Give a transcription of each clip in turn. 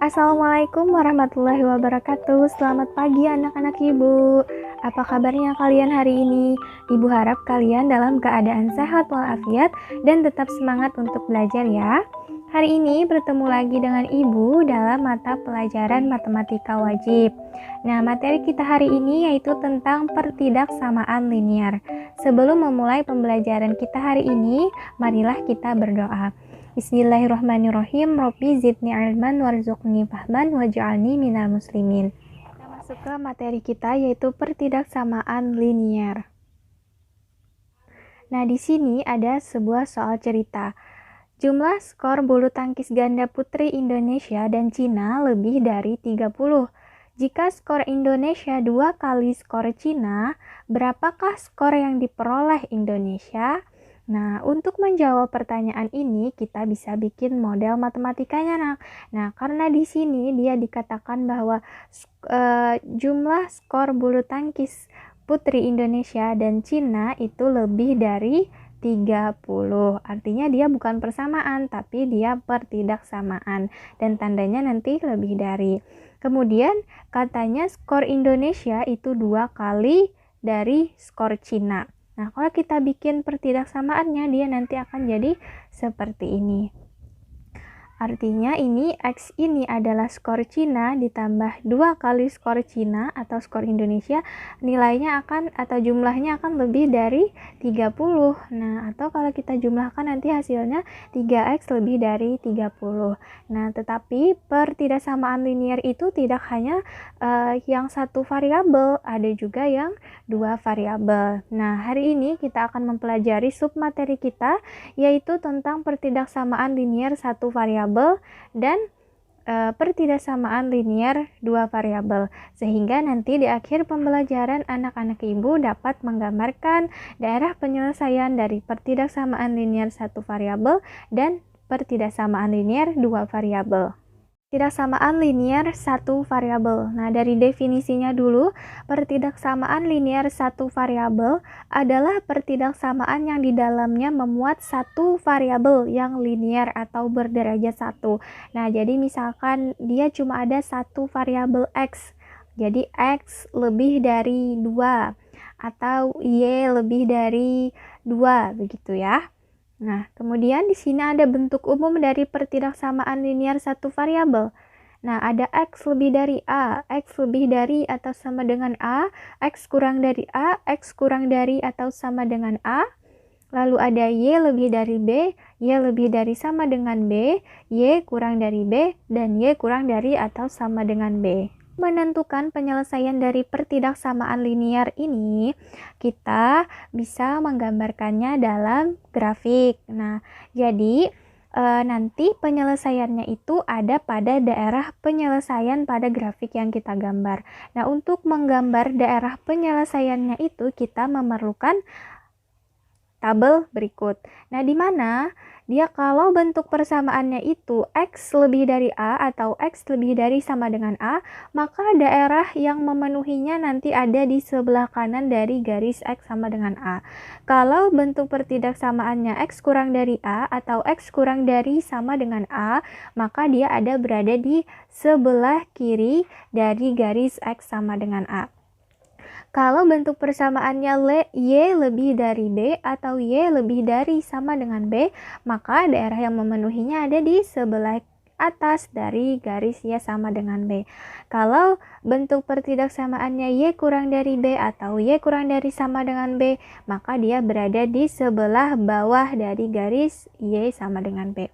Assalamualaikum warahmatullahi wabarakatuh. Selamat pagi anak-anak ibu. Apa kabarnya kalian hari ini? Ibu harap kalian dalam keadaan sehat walafiat dan tetap semangat untuk belajar ya. Hari ini bertemu lagi dengan ibu dalam mata pelajaran matematika wajib. Nah, materi kita hari ini yaitu tentang pertidaksamaan linier. Sebelum memulai pembelajaran kita hari ini, marilah kita berdoa. Bismillahirrahmanirrahim. Robbi zidni ilman warzuqni fahman waj'alni minal muslimin. Kita masuk ke materi kita yaitu pertidaksamaan linier. Nah, di sini ada sebuah soal cerita. Jumlah skor bulu tangkis ganda putri Indonesia dan Cina lebih dari 30. Jika skor Indonesia 2 kali skor Cina, berapakah skor yang diperoleh Indonesia? Nah, untuk menjawab pertanyaan ini, kita bisa bikin model matematikanya, nak. Nah, karena di sini dia dikatakan bahwa jumlah skor bulu tangkis putri Indonesia dan Cina itu lebih dari 30. Artinya dia bukan persamaan, tapi dia pertidaksamaan. Dan tandanya nanti lebih dari. Kemudian, katanya skor Indonesia itu 2 kali dari skor Cina. Nah, kalau kita bikin pertidaksamaannya, dia nanti akan jadi seperti ini. Artinya ini X ini adalah skor Cina ditambah 2 kali skor Cina atau skor Indonesia, nilainya akan atau jumlahnya akan lebih dari 30. Nah, atau kalau kita jumlahkan nanti hasilnya 3X lebih dari 30. Nah, tetapi pertidaksamaan linier itu tidak hanya yang satu variabel, ada juga yang 2 variabel. Nah, hari ini kita akan mempelajari submateri kita yaitu tentang pertidaksamaan linier satu variabel dan pertidaksamaan linier 2 variabel, sehingga nanti di akhir pembelajaran anak-anak ibu dapat menggambarkan daerah penyelesaian dari pertidaksamaan linier 1 variabel dan pertidaksamaan linier 2 variabel. Pertidaksamaan linier 1 variabel. Nah, dari definisinya dulu, pertidaksamaan linier 1 variabel adalah pertidaksamaan yang di dalamnya memuat satu variabel yang linier atau berderajat 1. Nah, jadi misalkan dia cuma ada satu variabel X. Jadi X lebih dari 2 atau Y lebih dari 2 begitu ya. Nah, kemudian di sini ada bentuk umum dari pertidaksamaan linier satu variabel. Nah, ada X lebih dari A, X lebih dari atau sama dengan A, X kurang dari A, X kurang dari atau sama dengan A. Lalu ada Y lebih dari B, Y lebih dari sama dengan B, Y kurang dari B, dan Y kurang dari atau sama dengan B. Menentukan penyelesaian dari pertidaksamaan linier ini, kita bisa menggambarkannya dalam grafik. Nah, jadi nanti penyelesaiannya itu ada pada daerah penyelesaian pada grafik yang kita gambar. Nah, untuk menggambar daerah penyelesaiannya itu kita memerlukan tabel berikut. Nah, di mana dia kalau bentuk persamaannya itu X lebih dari A atau X lebih dari sama dengan A, maka daerah yang memenuhinya nanti ada di sebelah kanan dari garis X sama dengan A. Kalau bentuk pertidaksamaannya X kurang dari A atau X kurang dari sama dengan A, maka dia ada berada di sebelah kiri dari garis X sama dengan A. Kalau bentuk persamaannya Y lebih dari B atau Y lebih dari sama dengan B, maka daerah yang memenuhinya ada di sebelah atas dari garis Y sama dengan B. Kalau bentuk pertidaksamaannya Y kurang dari B atau Y kurang dari sama dengan B, maka dia berada di sebelah bawah dari garis Y sama dengan B.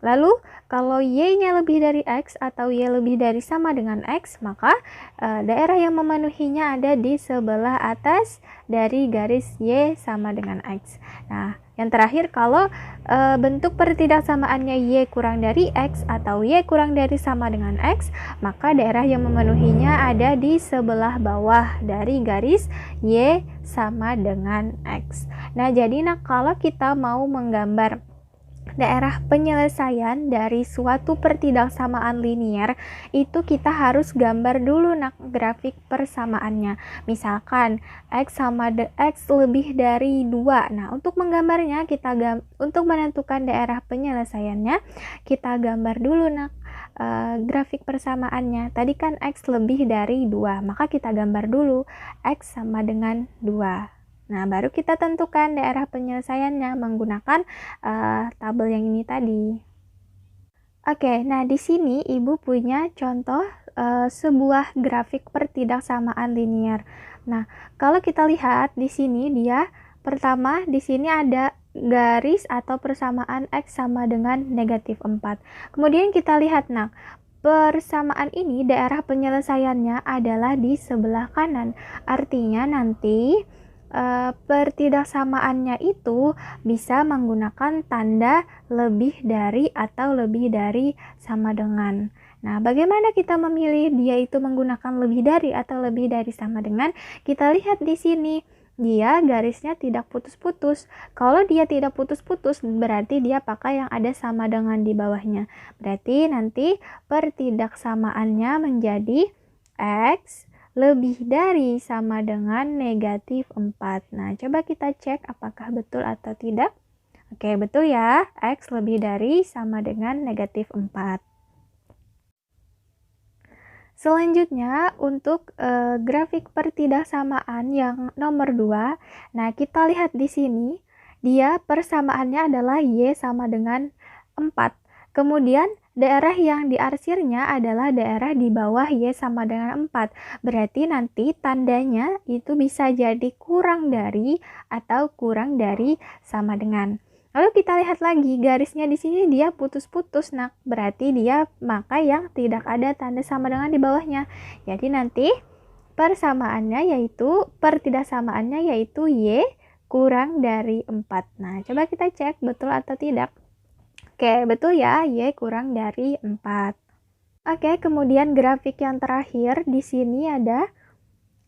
Lalu, kalau Y-nya lebih dari X atau Y lebih dari sama dengan X, maka daerah yang memenuhinya ada di sebelah atas dari garis Y sama dengan X. Nah, yang terakhir, kalau bentuk pertidaksamaannya Y kurang dari X atau Y kurang dari sama dengan X, maka daerah yang memenuhinya ada di sebelah bawah dari garis Y sama dengan X. Nah, jadi kalau kita mau menggambar daerah penyelesaian dari suatu pertidaksamaan linier, itu kita harus gambar dulu grafik persamaannya. Misalkan X lebih dari 2. Nah, untuk menggambarnya untuk menentukan daerah penyelesaiannya, kita gambar dulu grafik persamaannya. Tadi kan X lebih dari 2, maka kita gambar dulu X sama dengan 2. Nah, baru kita tentukan daerah penyelesaiannya menggunakan tabel yang ini tadi. Oke, nah di sini Ibu punya contoh sebuah grafik pertidaksamaan linear. Nah, kalau kita lihat di sini dia pertama di sini ada garis atau persamaan X sama dengan negatif 4. Kemudian kita lihat, nah, persamaan ini daerah penyelesaiannya adalah di sebelah kanan. Artinya nanti pertidaksamaannya itu bisa menggunakan tanda lebih dari atau lebih dari sama dengan. Nah, bagaimana kita memilih dia itu menggunakan lebih dari atau lebih dari sama dengan? Kita lihat di sini, dia garisnya tidak putus-putus. Kalau dia tidak putus-putus, berarti dia pakai yang ada sama dengan di bawahnya. Berarti nanti pertidaksamaannya menjadi X lebih dari sama dengan negatif 4. Nah, coba kita cek apakah betul atau tidak. Oke, betul ya. X lebih dari sama dengan negatif 4. Selanjutnya, untuk grafik pertidaksamaan yang nomor 2. Nah, kita lihat di sini, dia persamaannya adalah Y sama dengan 4. Kemudian, daerah yang diarsirnya adalah daerah di bawah Y sama dengan 4. Berarti nanti tandanya itu bisa jadi kurang dari atau kurang dari sama dengan. Lalu kita lihat lagi, garisnya di sini dia putus-putus. Nah, berarti dia maka yang tidak ada tanda sama dengan di bawahnya. Jadi nanti pertidaksamaannya yaitu Y kurang dari 4. Nah, coba kita cek betul atau tidak. Oke, betul ya, Y kurang dari 4. Oke, kemudian grafik yang terakhir, di sini ada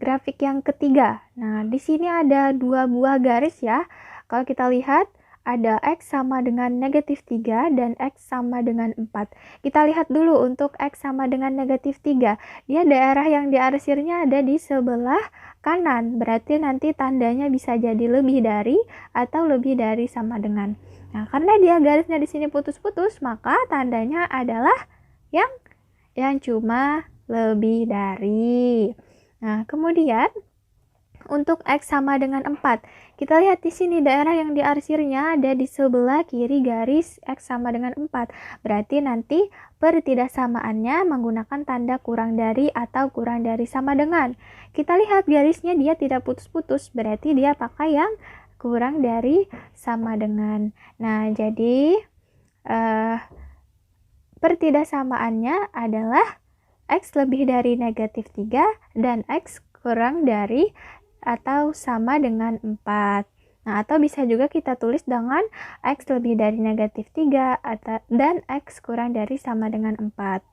grafik yang ketiga. Nah, di sini ada 2 buah garis ya. Kalau kita lihat, ada X sama dengan negatif 3 dan X sama dengan 4. Kita lihat dulu untuk X sama dengan negatif 3. Dia daerah yang diarsirnya ada di sebelah kanan. Berarti nanti tandanya bisa jadi lebih dari atau lebih dari sama dengan. Nah, karena dia garisnya di sini putus-putus, maka tandanya adalah yang cuma lebih dari. Nah, kemudian untuk X sama dengan 4. Kita lihat di sini daerah yang diarsirnya ada di sebelah kiri garis X sama dengan 4. Berarti nanti pertidaksamaannya menggunakan tanda kurang dari atau kurang dari sama dengan. Kita lihat garisnya dia tidak putus-putus, berarti dia pakai yang kurang dari sama dengan. Nah, jadi pertidaksamaannya adalah X lebih dari negatif 3 dan X kurang dari atau sama dengan 4. Nah, atau bisa juga kita tulis dengan X lebih dari negatif 3 dan X kurang dari sama dengan 4.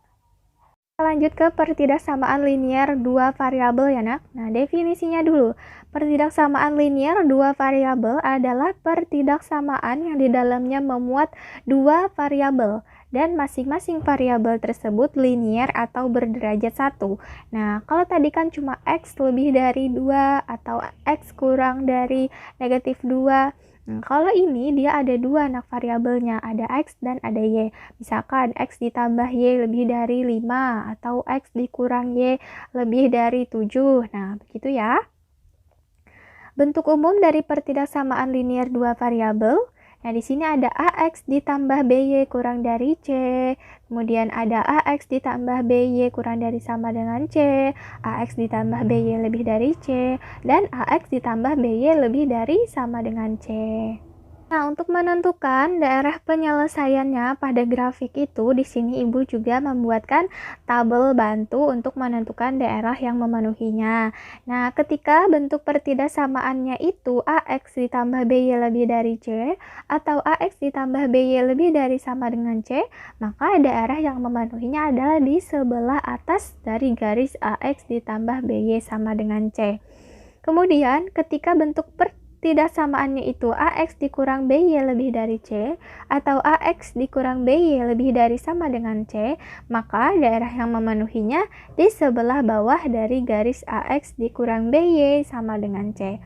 Lanjut ke pertidaksamaan linear 2 variabel ya, Nak. Nah, definisinya dulu. Pertidaksamaan linear 2 variabel adalah pertidaksamaan yang di dalamnya memuat 2 variabel dan masing-masing variabel tersebut linear atau berderajat 1. Nah, kalau tadi kan cuma X lebih dari 2 atau X kurang dari negatif 2. Nah, kalau ini dia ada 2 anak variabelnya, ada X dan ada Y. Misalkan X ditambah Y lebih dari 5 atau X dikurang Y lebih dari 7. Nah, begitu ya. Bentuk umum dari pertidaksamaan linear 2 variabel. Nah, di sini ada AX ditambah BY kurang dari C. Kemudian ada AX ditambah BY kurang dari sama dengan C. AX ditambah BY lebih dari C. Dan AX ditambah BY lebih dari sama dengan C. Nah, untuk menentukan daerah penyelesaiannya pada grafik itu, di sini Ibu juga membuatkan tabel bantu untuk menentukan daerah yang memenuhinya. Nah, ketika bentuk pertidaksamaannya itu AX ditambah BY lebih dari C atau AX ditambah BY lebih dari sama dengan C, maka daerah yang memenuhinya adalah di sebelah atas dari garis AX ditambah BY sama dengan C. Kemudian, ketika bentuk pertidaksamaannya itu AX dikurang BY lebih dari C atau AX dikurang BY lebih dari sama dengan C, maka daerah yang memenuhinya di sebelah bawah dari garis AX dikurang BY sama dengan C.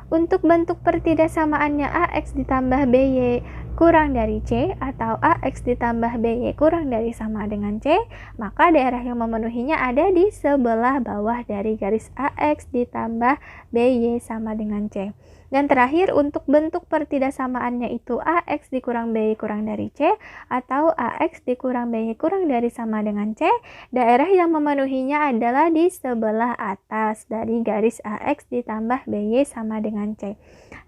Untuk bentuk pertidaksamaannya AX ditambah BY kurang dari C atau AX ditambah BY kurang dari sama dengan C, maka daerah yang memenuhinya ada di sebelah bawah dari garis AX ditambah BY sama dengan C. Dan terakhir, untuk bentuk pertidaksamaannya itu AX dikurang BY kurang dari C atau AX dikurang BY kurang dari sama dengan C, daerah yang memenuhinya adalah di sebelah atas dari garis AX ditambah BY sama dengan C.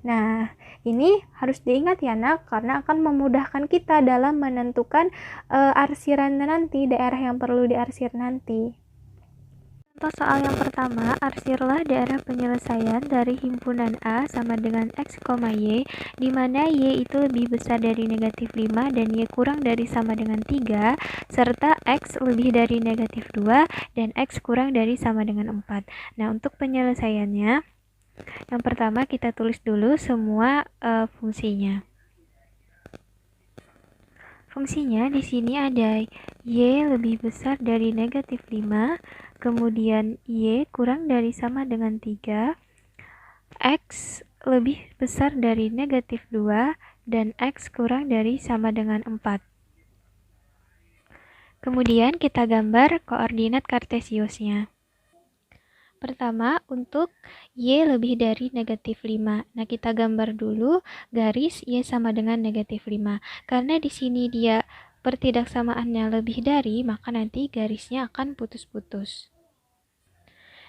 Nah, ini harus diingat ya nak, karena akan memudahkan kita dalam menentukan arsiran nanti, daerah yang perlu diarsir nanti. Contoh soal yang pertama, arsirlah daerah penyelesaian dari himpunan A sama dengan X, Y, di mana Y itu lebih besar dari negatif 5 dan Y kurang dari sama dengan 3, serta X lebih dari negatif 2 dan X kurang dari sama dengan 4. Nah, untuk penyelesaiannya, yang pertama kita tulis dulu semua fungsinya. Fungsinya di sini ada Y lebih besar dari negatif 5, kemudian Y kurang dari sama dengan 3, X lebih besar dari negatif 2, dan X kurang dari sama dengan 4. Kemudian kita gambar koordinat kartesiusnya. Pertama, untuk Y lebih dari negatif 5. Nah, kita gambar dulu garis Y sama dengan negatif 5. Karena di sini dia pertidaksamaannya lebih dari, maka nanti garisnya akan putus-putus.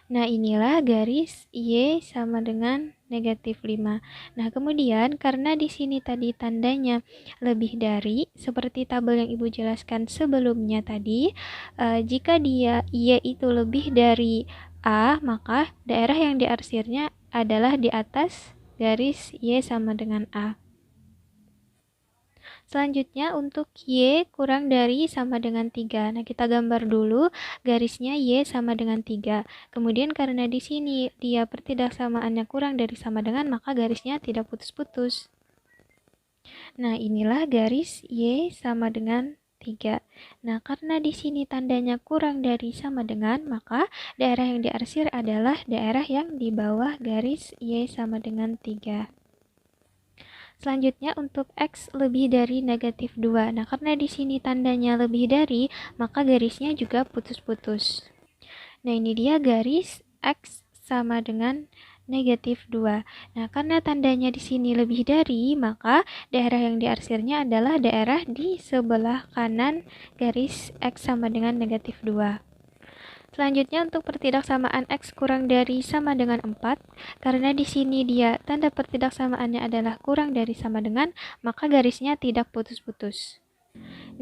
Nah, inilah garis Y sama dengan negatif 5. Nah, kemudian karena di sini tadi tandanya lebih dari, seperti tabel yang Ibu jelaskan sebelumnya tadi, jika dia Y itu lebih dari A, maka daerah yang diarsirnya adalah di atas garis Y sama dengan A. Selanjutnya untuk Y kurang dari sama dengan 3. Nah, kita gambar dulu garisnya Y sama dengan 3. Kemudian karena di sini dia pertidaksamaannya kurang dari sama dengan, maka garisnya tidak putus-putus. Nah, inilah garis Y sama dengan 3. Nah, karena di sini tandanya kurang dari sama dengan, maka daerah yang diarsir adalah daerah yang di bawah garis Y sama dengan 3. Selanjutnya untuk X lebih dari negatif 2. Nah, karena di sini tandanya lebih dari, maka garisnya juga putus-putus. Nah, ini dia garis X sama dengan negatif 2. Nah, karena tandanya di sini lebih dari, maka daerah yang diarsirnya adalah daerah di sebelah kanan garis X sama dengan negatif 2. Selanjutnya untuk pertidaksamaan X kurang dari sama dengan 4, karena di sini dia tanda pertidaksamaannya adalah kurang dari sama dengan, maka garisnya tidak putus-putus.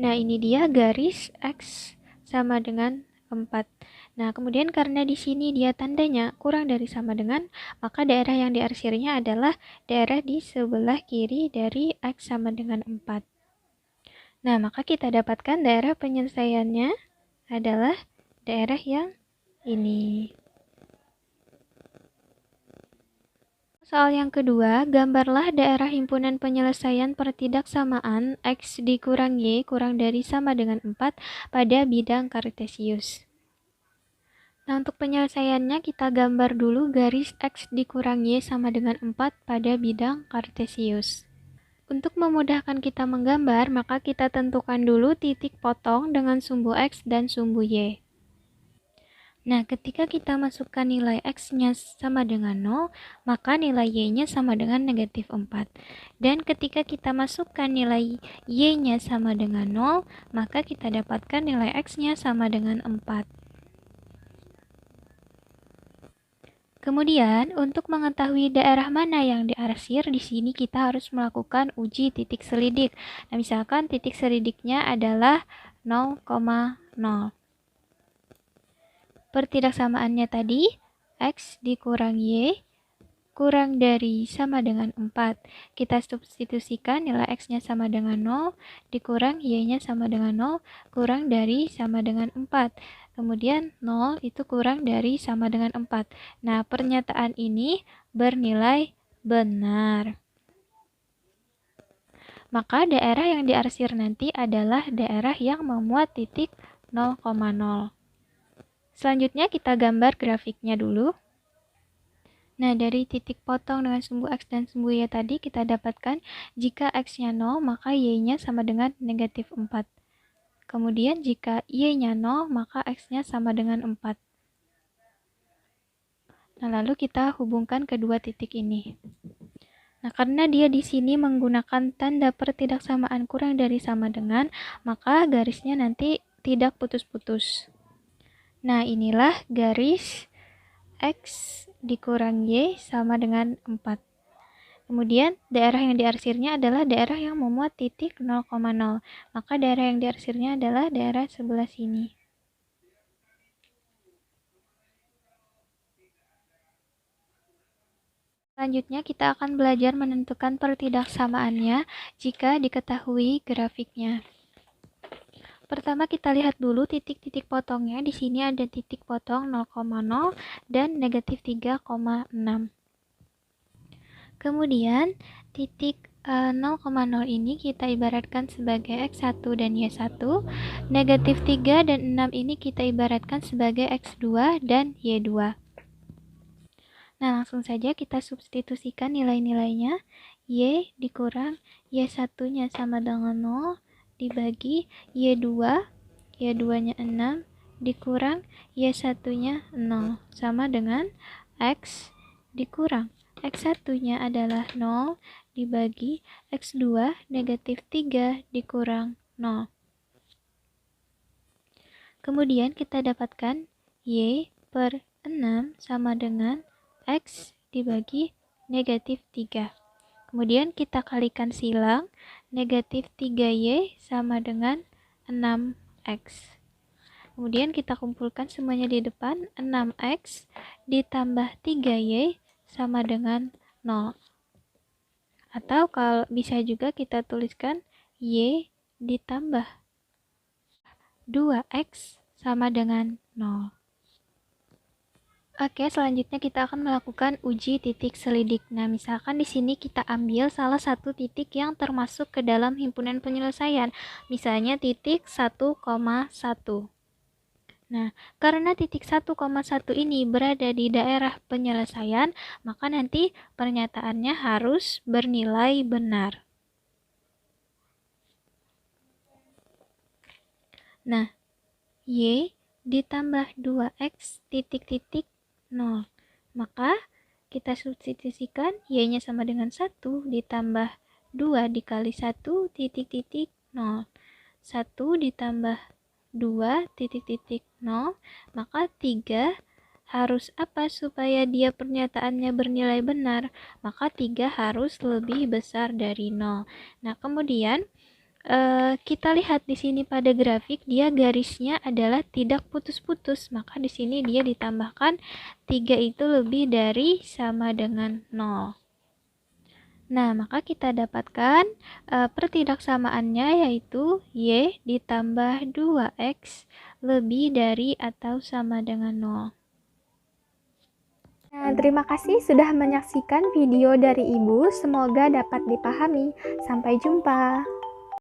Nah, ini dia garis X sama dengan 4. Nah, kemudian karena di sini dia tandanya kurang dari sama dengan, maka daerah yang diarsirnya adalah daerah di sebelah kiri dari X sama dengan 4. Nah, maka kita dapatkan daerah penyelesaiannya adalah daerah yang ini. Soal yang kedua, gambarlah daerah himpunan penyelesaian pertidaksamaan X dikurang Y kurang dari sama dengan 4 pada bidang kartesius. Nah, untuk penyelesaiannya kita gambar dulu garis X dikurang Y sama dengan 4 pada bidang kartesius. Untuk memudahkan kita menggambar, maka kita tentukan dulu titik potong dengan sumbu X dan sumbu Y. Nah, ketika kita masukkan nilai X-nya sama dengan 0, maka nilai Y-nya sama dengan negatif 4. Dan ketika kita masukkan nilai Y-nya sama dengan 0, maka kita dapatkan nilai X-nya sama dengan 4. Kemudian, untuk mengetahui daerah mana yang diarsir, di sini kita harus melakukan uji titik selidik. Nah, misalkan titik selidiknya adalah 0,0. Pertidaksamaannya tadi, X dikurang Y kurang dari sama dengan 4. Kita substitusikan nilai X-nya sama dengan 0, dikurang Y-nya sama dengan 0, kurang dari sama dengan 4. Kemudian 0 itu kurang dari sama dengan 4. Nah, pernyataan ini bernilai benar. Maka daerah yang diarsir nanti adalah daerah yang memuat titik 0,0. Selanjutnya kita gambar grafiknya dulu. Nah, dari titik potong dengan sumbu X dan sumbu Y tadi kita dapatkan jika X-nya 0, maka Y-nya sama dengan negatif 4. Kemudian jika Y-nya 0, maka X-nya sama dengan 4. Nah, lalu kita hubungkan kedua titik ini. Nah, karena dia di sini menggunakan tanda pertidaksamaan kurang dari sama dengan, maka garisnya nanti tidak putus-putus. Nah, inilah garis X dikurang Y sama dengan 4. Kemudian, daerah yang diarsirnya adalah daerah yang memuat titik 0,0. Maka daerah yang diarsirnya adalah daerah sebelah sini. Selanjutnya, kita akan belajar menentukan pertidaksamaannya jika diketahui grafiknya. Pertama kita lihat dulu titik-titik potongnya. Di sini ada titik potong 0,0 dan negatif 3,6. Kemudian titik 0,0 ini kita ibaratkan sebagai X1 dan Y1. Negatif 3 dan 6 ini kita ibaratkan sebagai X2 dan Y2. Nah, langsung saja kita substitusikan nilai-nilainya. Y dikurang Y1-nya sama dengan 0 dibagi Y2, Y2-nya 6 dikurang Y1-nya 0 sama dengan X dikurang X1-nya adalah 0 dibagi X2 negatif 3 dikurang 0. Kemudian kita dapatkan Y per 6 sama dengan X dibagi negatif 3. Kemudian kita kalikan silang, negatif 3Y sama dengan 6X. Kemudian kita kumpulkan semuanya di depan, 6X ditambah 3Y sama dengan 0. Atau kalau bisa juga kita tuliskan Y ditambah 2X sama dengan 0. Oke, selanjutnya kita akan melakukan uji titik selidik. Nah, misalkan di sini kita ambil salah satu titik yang termasuk ke dalam himpunan penyelesaian. Misalnya titik 1,1. Nah, karena titik 1,1 ini berada di daerah penyelesaian, maka nanti pernyataannya harus bernilai benar. Nah, Y ditambah 2X titik-titik 0. Maka kita substitusikan Y-nya sama dengan 1 ditambah 2 dikali 1 titik-titik 0. 1 ditambah 2 titik-titik 0, maka 3 harus apa supaya dia pernyataannya bernilai benar? Maka 3 harus lebih besar dari 0. Nah, kemudian kita lihat di sini pada grafik dia garisnya adalah tidak putus-putus, maka di sini dia ditambahkan 3 itu lebih dari sama dengan 0. Nah, maka kita dapatkan pertidaksamaannya yaitu Y ditambah 2X lebih dari atau sama dengan 0. Nah, terima kasih sudah menyaksikan video dari Ibu, semoga dapat dipahami. Sampai jumpa.